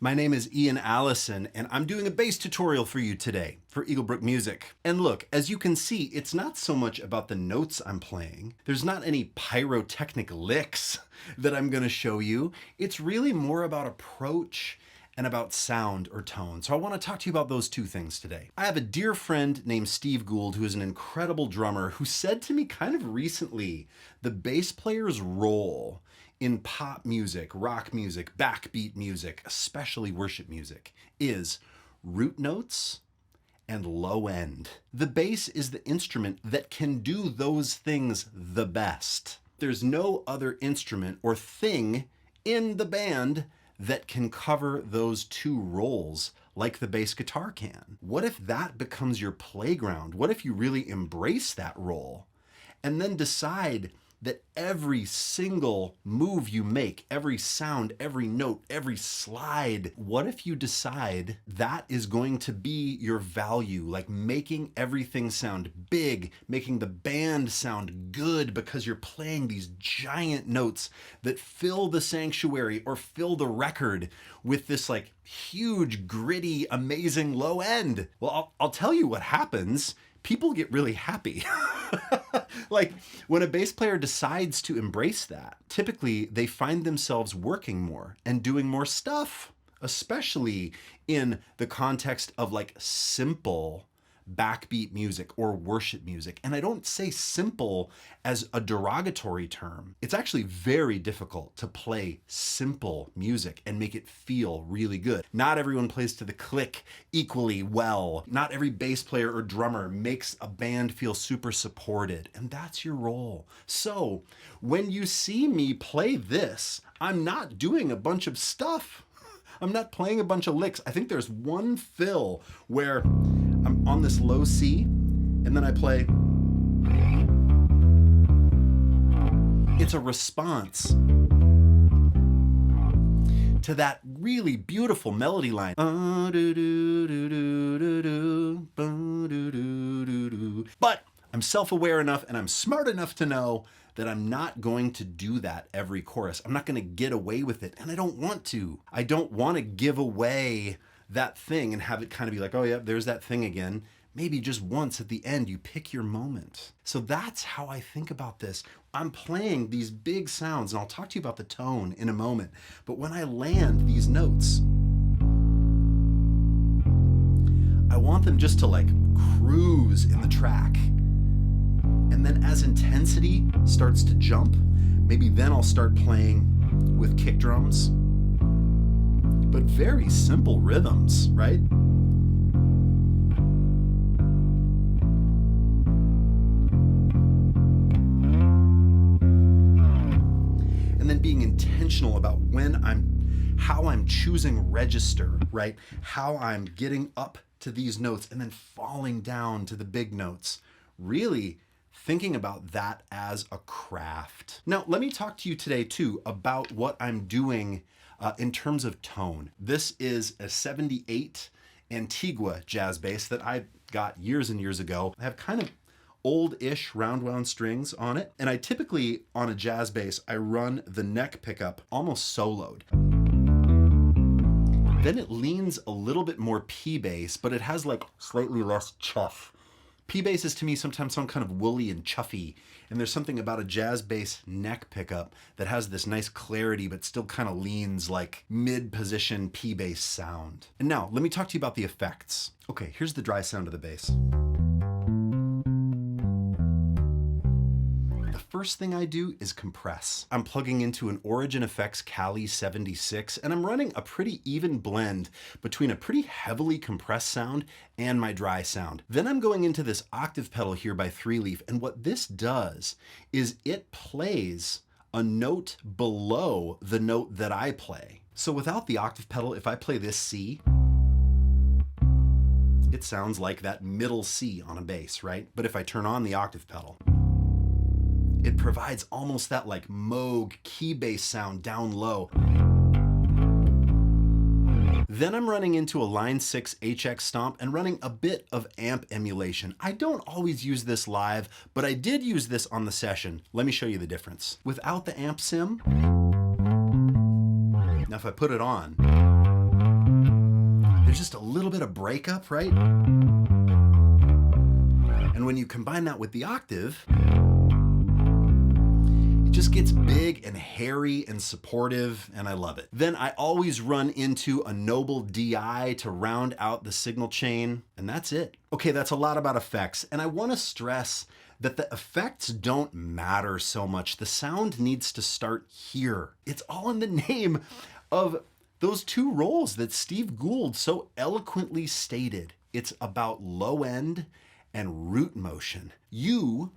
My name is Ian Allison, and I'm doing a bass tutorial for you today for Brook Music. And look, as you can see, it's not so much about the notes I'm playing. There's not any pyrotechnic licks that I'm gonna show you. It's really more about approach and about sound or tone. So I want to talk to you about those two things today. I have a dear friend named Steve Gould, who is an incredible drummer, who said to me kind of recently, the bass player's role in pop music, rock music, backbeat music, especially worship music, is root notes and low end. The bass is the instrument that can do those things the best. There's no other instrument or thing in the band that can cover those two roles like the bass guitar can. What if that becomes your playground? What if you really embrace that role and then decide that every single move you make, every sound, every note, every slide, what if you decide that is going to be your value, like making everything sound big, making the band sound good because you're playing these giant notes that fill the sanctuary or fill the record with this like huge, gritty, amazing low end? Well, I'll tell you what happens. People get really happy. Like when a bass player decides to embrace that, typically they find themselves working more and doing more stuff, especially in the context of like simple backbeat music or worship music. And I don't say simple as a derogatory term. It's actually very difficult to play simple music and make it feel really good. Not everyone plays to the click equally well. Not every bass player or drummer makes a band feel super supported, and that's your role. So when you see me play this, I'm not doing a bunch of stuff. I'm not playing a bunch of licks. I think there's one fill where I'm on this low C, and then I play. It's a response to that really beautiful melody line. But I'm self-aware enough and I'm smart enough to know that I'm not going to do that every chorus. I'm not going to get away with it, and I don't want to. I don't want to give away that thing and have it kind of be like, oh yeah, there's that thing again. Maybe just once at the end, you pick your moment. So that's how I think about this. I'm playing these big sounds, and I'll talk to you about the tone in a moment. But when I land these notes, I want them just to like cruise in the track. And then as intensity starts to jump, maybe then I'll start playing with kick drums, but very simple rhythms, right? And then being intentional about how I'm choosing register, right? How I'm getting up to these notes and then falling down to the big notes. Really thinking about that as a craft. Now, let me talk to you today too about what I'm doing in terms of tone. This is a 78 Antigua jazz bass that I got years and years ago. I have kind of old-ish round wound strings on it. And I typically, on a jazz bass, I run the neck pickup almost soloed. Then it leans a little bit more P bass, but it has like slightly less chuff. P basses to me sometimes sound kind of woolly and chuffy, and there's something about a jazz bass neck pickup that has this nice clarity but still kind of leans like mid-position P bass sound. And now, let me talk to you about the effects. Okay, here's the dry sound of the bass. First thing I do is compress. I'm plugging into an Origin Effects Cali 76, and I'm running a pretty even blend between a pretty heavily compressed sound and my dry sound. Then I'm going into this octave pedal here by 3-Leaf, and what this does is it plays a note below the note that I play. So without the octave pedal, if I play this C, it sounds like that middle C on a bass, right? But if I turn on the octave pedal, it provides almost that like Moog key bass sound down low. Then I'm running into a Line 6 HX stomp and running a bit of amp emulation. I don't always use this live, but I did use this on the session. Let me show you the difference. Without the amp sim, now if I put it on, There's just a little bit of breakup, right? And when you combine that with the octave, it just gets big and hairy and supportive, and I love it. Then I always run into a noble DI to round out the signal chain, and that's it. Okay, that's a lot about effects, and I want to stress that the effects don't matter so much. The sound needs to start here. It's all in the name of those two roles that Steve Gould so eloquently stated. It's about low end and root motion. You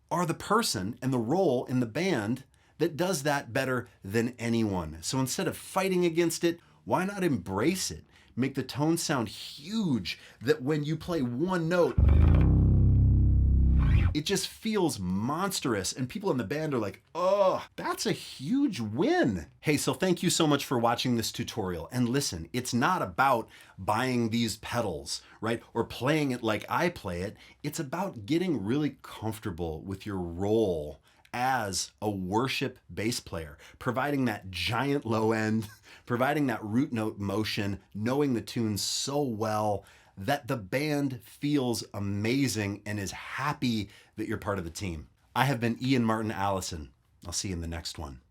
are the person and the role in the band that does that better than anyone. So instead of fighting against it, why not embrace it? Make the tone sound huge, that when you play one note, it just feels monstrous, and people in the band are like, oh, that's a huge win. Hey, so thank you so much for watching this tutorial. And listen, it's not about buying these pedals, right? Or playing it like I play it. It's about getting really comfortable with your role as a worship bass player, providing that giant low end, providing that root note motion, knowing the tunes so well that the band feels amazing and is happy that you're part of the team. I have been Ian Martin Allison. I'll see you in the next one.